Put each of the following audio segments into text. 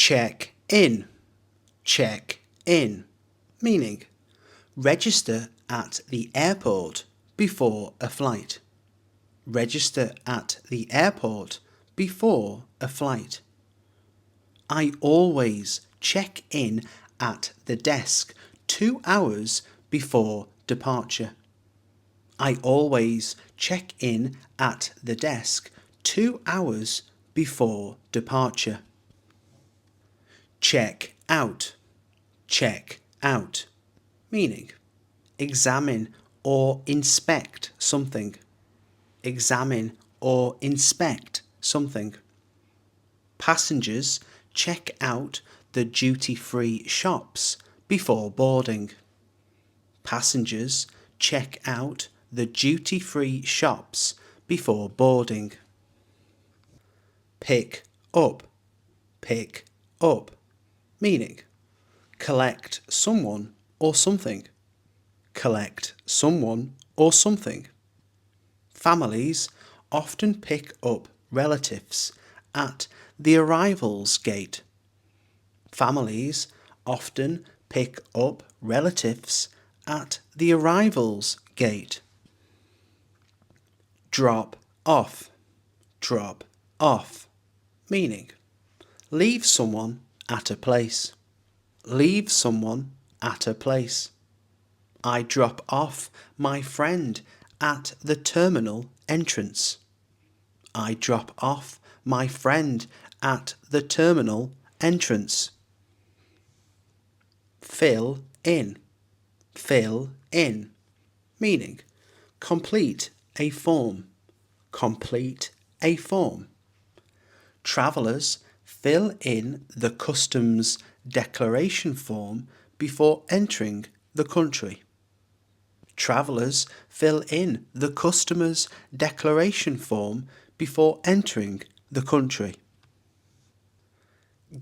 Check in, check in, meaning register at the airport before a flight. Register at the airport before a flight. I always check in at the desk 2 hours before departure. I always check in at the desk 2 hours before departure. Check out, meaning examine or inspect something. Examine or inspect something. Passengers check out the duty-free shops before boarding. Passengers check out the duty-free shops before boarding. Pick up, meaning collect someone or something. Collect someone or something. Families often pick up relatives at the arrivals gate. Families often pick up relatives at the arrivals gate. Drop off, meaning leave someone at a place. Leave someone at a place. I drop off my friend at the terminal entrance. I drop off my friend at the terminal entrance. Fill in, meaning complete a form. Complete a form. Travellers fill in the customs declaration form before entering the country. Travellers fill in the customs declaration form before entering the country.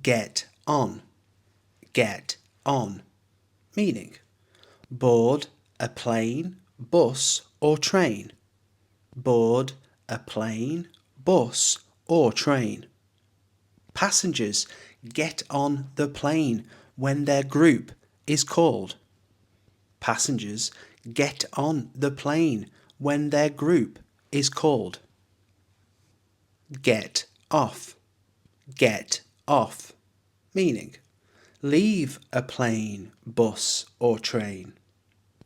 Get on, meaning board a plane, bus or train. Board a plane, bus or train. Passengers get on the plane when their group is called. Passengers get on the plane when their group is called. Get off, meaning leave a plane, bus or train.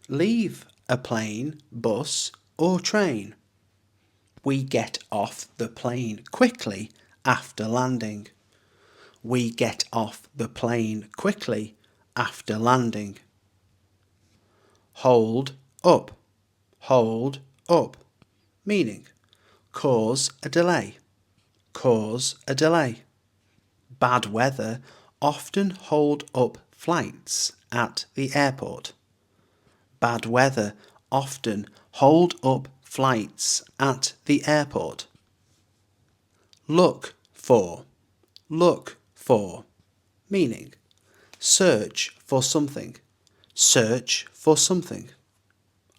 Leave a plane, bus or train. We get off the plane quickly after landing. We get off the plane quickly after landing. Hold up, meaning cause a delay. Cause a delay. Bad weather often hold up flights at the airport. Bad weather often hold up flights at the airport. Look for, meaning search for something. Search for something.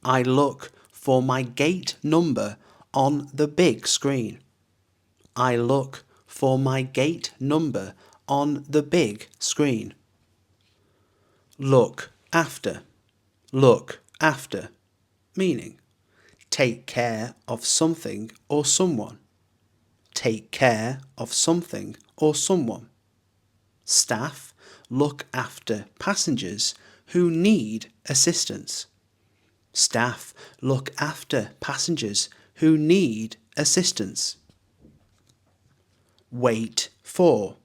I look for my gate number on the big screen. I look for my gate number on the big screen. Look after, meaning take care of something or someone. Take care of something or someone. Staff look after passengers who need assistance. Staff look after passengers who need assistance. Wait for,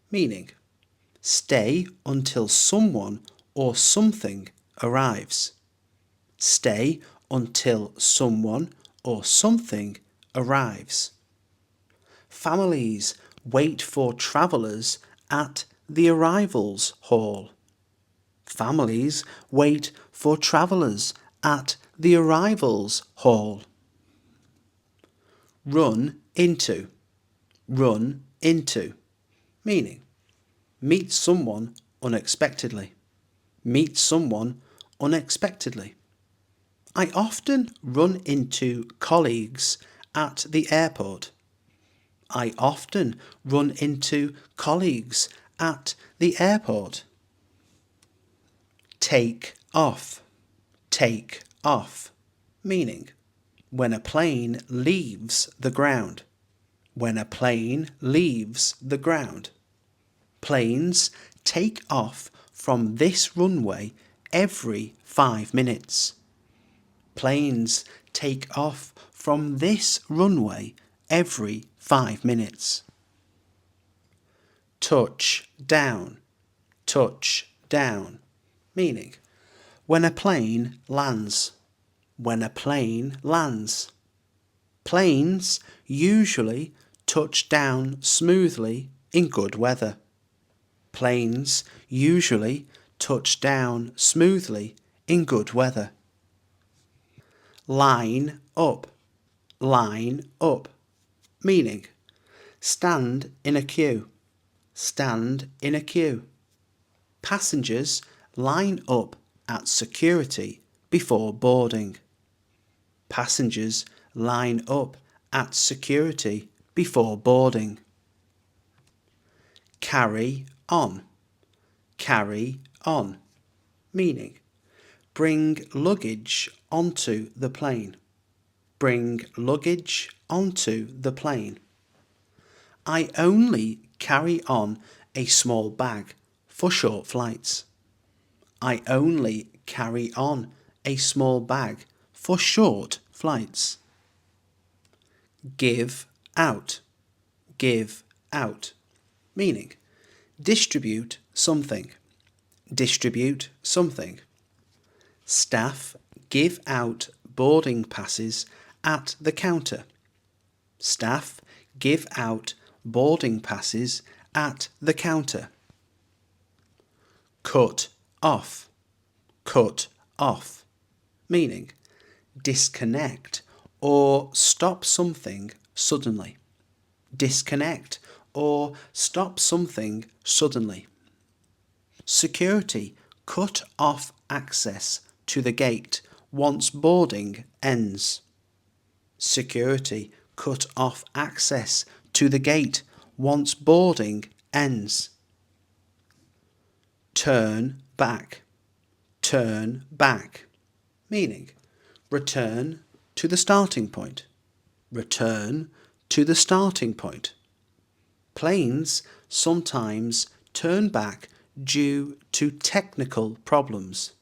meaning stay until someone or something arrives. Stay until someone or something arrives. Families wait for travellers at the arrivals hall. Families wait for travellers at the arrivals hall. Run into, meaning meet someone unexpectedly. Meet someone unexpectedly. I often run into colleagues at the airport. I often run into colleagues at the airport. Take off. Take off. Meaning, when a plane leaves the ground. When a plane leaves the ground. Planes take off from this runway every 5 minutes. Planes take off from this runway every 5 minutes. Touch down. Touch down. Meaning, when a plane lands. When a plane lands. Planes usually touch down smoothly in good weather. Planes usually touch down smoothly in good weather. Line up. Line up. Meaning, stand in a queue. Stand in a queue. Passengers line up at security before boarding. Passengers line up at security before boarding. Carry on. Carry on. Meaning, bring luggage onto the plane. Bring luggage onto the plane. I only carry on a small bag for short flights. I only carry on a small bag for short flights. Give out. Give out. Meaning, distribute something. Distribute something. Staff give out boarding passes at the counter. Staff give out boarding passes at the counter. Cut off. Cut off. Meaning, disconnect or stop something suddenly. Disconnect or stop something suddenly. Security cut off access to the gate once boarding ends. Security cut off access to the gate once boarding ends. Turn back. Turn back. Meaning, return to the starting point. Return to the starting point. Planes sometimes turn back due to technical problems.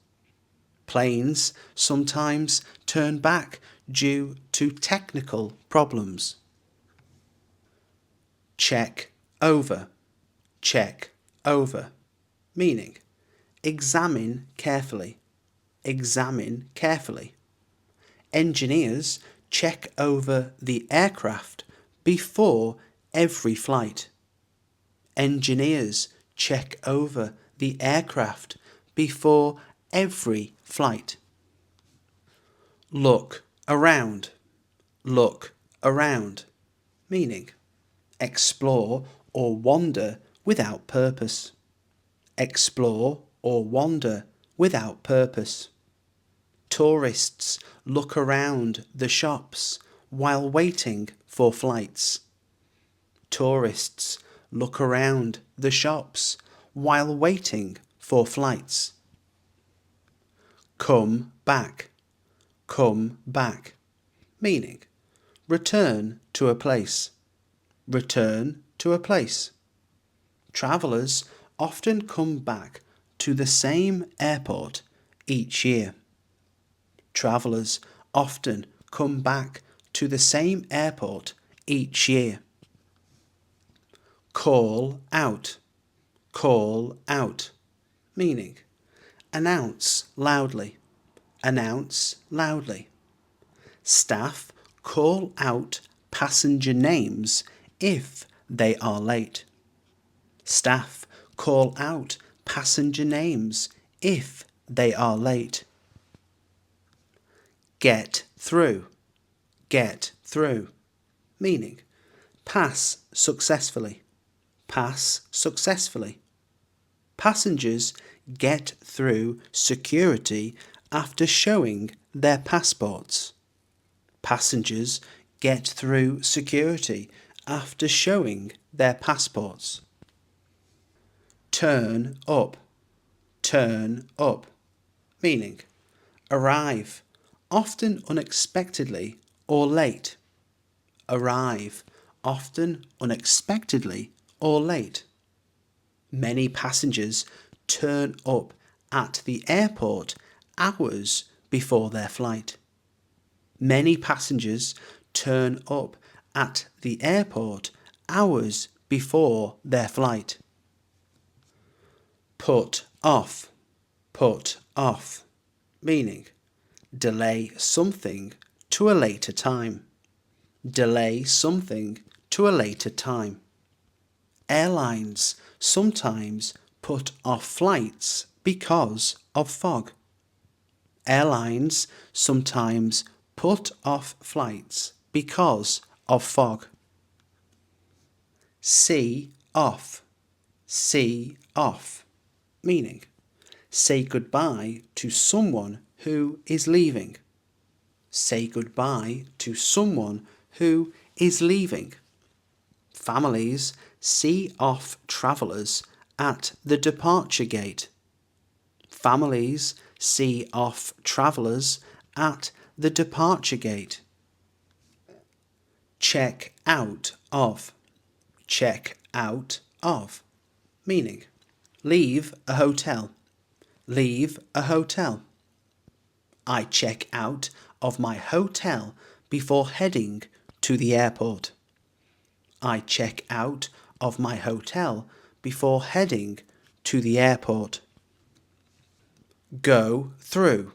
Planes sometimes turn back due to technical problems. Check over. Check over. Meaning, examine carefully. Examine carefully. Engineers check over the aircraft before every flight. Engineers check over the aircraft before every flight. Look around. Look around. Meaning, explore or wander without purpose. Explore or wander without purpose. Tourists look around the shops while waiting for flights. Tourists look around the shops while waiting for flights. Come back. Come back. Meaning, return to a place. Return to a place. Travellers often come back to the same airport each year. Travellers often come back to the same airport each year. Call out. Call out. Meaning, announce loudly. Announce loudly. Staff call out passenger names if they are late. Staff call out passenger names if they are late. Get through. Get through. Meaning, pass successfully. Pass successfully. Passengers get through security after showing their passports. Passengers get through security after showing their passports. Turn up, meaning arrive, often unexpectedly or late. Arrive, often unexpectedly or late. Many passengers turn up at the airport hours before their flight. Many passengers turn up at the airport hours before their flight. Put off, meaning delay something to a later time. Delay something to a later time. Airlines sometimes put off flights because of fog. Airlines sometimes put off flights because of fog. See off, meaning say goodbye to someone who is leaving. Say goodbye to someone who is leaving. Families see off travellers at the departure gate. Families see off travellers at the departure gate. Check out of, meaning leave a hotel. Leave a hotel. I check out of my hotel before heading to the airport. I check out of my hotel before heading to the airport. Go through,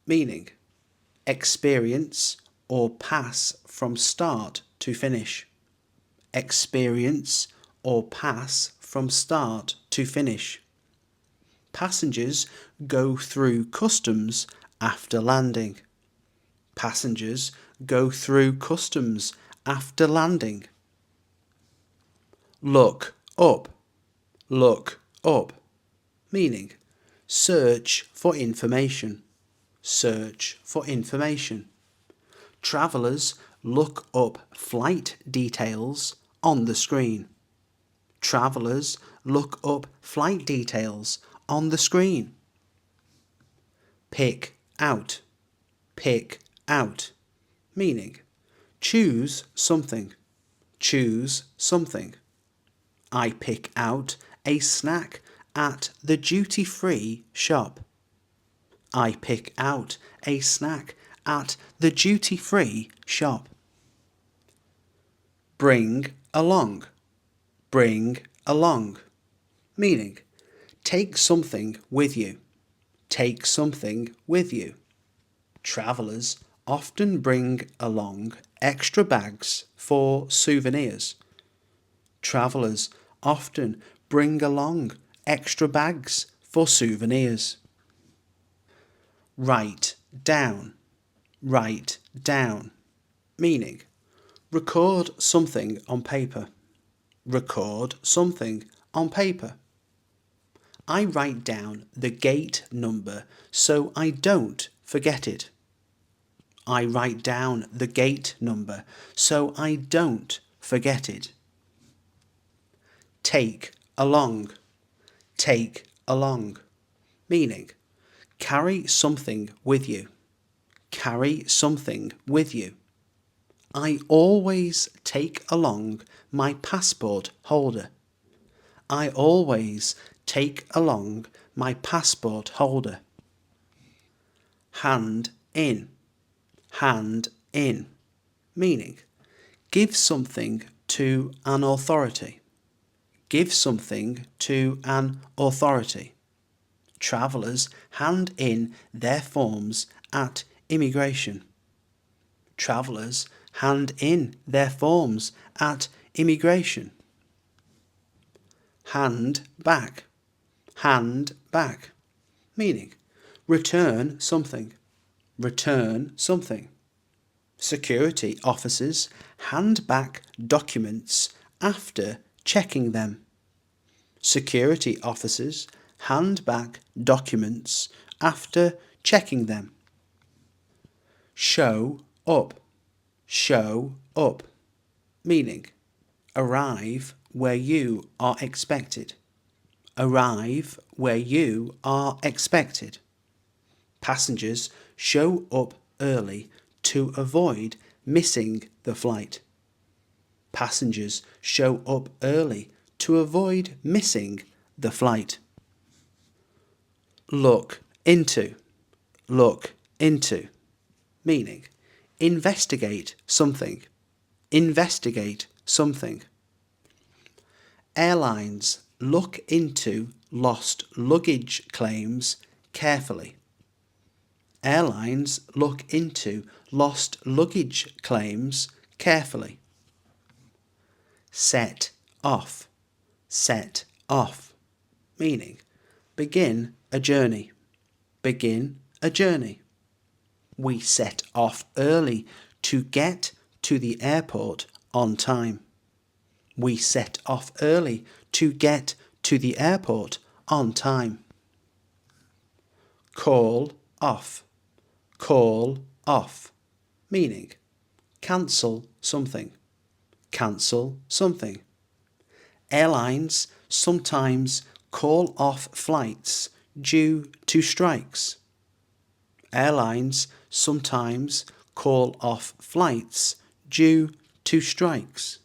meaning experience or pass from start to finish. Experience or pass from start to finish. Passengers go through customs after landing. Passengers go through customs after landing. Look up, meaning search for information. Search for information. Travellers look up flight details on the screen. Travellers look up flight details on the screen. Pick out, meaning choose something. Choose something. I pick out a snack at the duty-free shop. I pick out a snack at the duty-free shop. Bring along, meaning take something with you. Take something with you. Travellers often bring along extra bags for souvenirs. Travellers often bring along extra bags for souvenirs. Write down, meaning record something on paper. Record something on paper. I write down the gate number so I don't forget it. I write down the gate number so I don't forget it. Take along, meaning carry something with you. Carry something with you. I always take along my passport holder. I always take along my passport holder. Hand in, meaning give something to an authority. Give something to an authority. Travellers hand in their forms at immigration. Travellers hand in their forms at immigration. Hand back, meaning return something. Return something. Security officers hand back documents after checking them. Security officers hand back documents after checking them. Show up, up, meaning arrive where you are expected. Arrive where you are expected. Passengers show up early to avoid missing the flight. Passengers show up early to avoid missing the flight. Look into, look into, meaning investigate something, investigate something. Airlines look into lost luggage claims carefully. Airlines look into lost luggage claims carefully. Set off, set off, meaning begin a journey, begin a journey. We set off early to get to the airport on time. We set off early to get to the airport on time. Call off, call off, meaning cancel something, cancel something. Airlines sometimes call off flights due to strikes. Airlines sometimes call off flights due to strikes.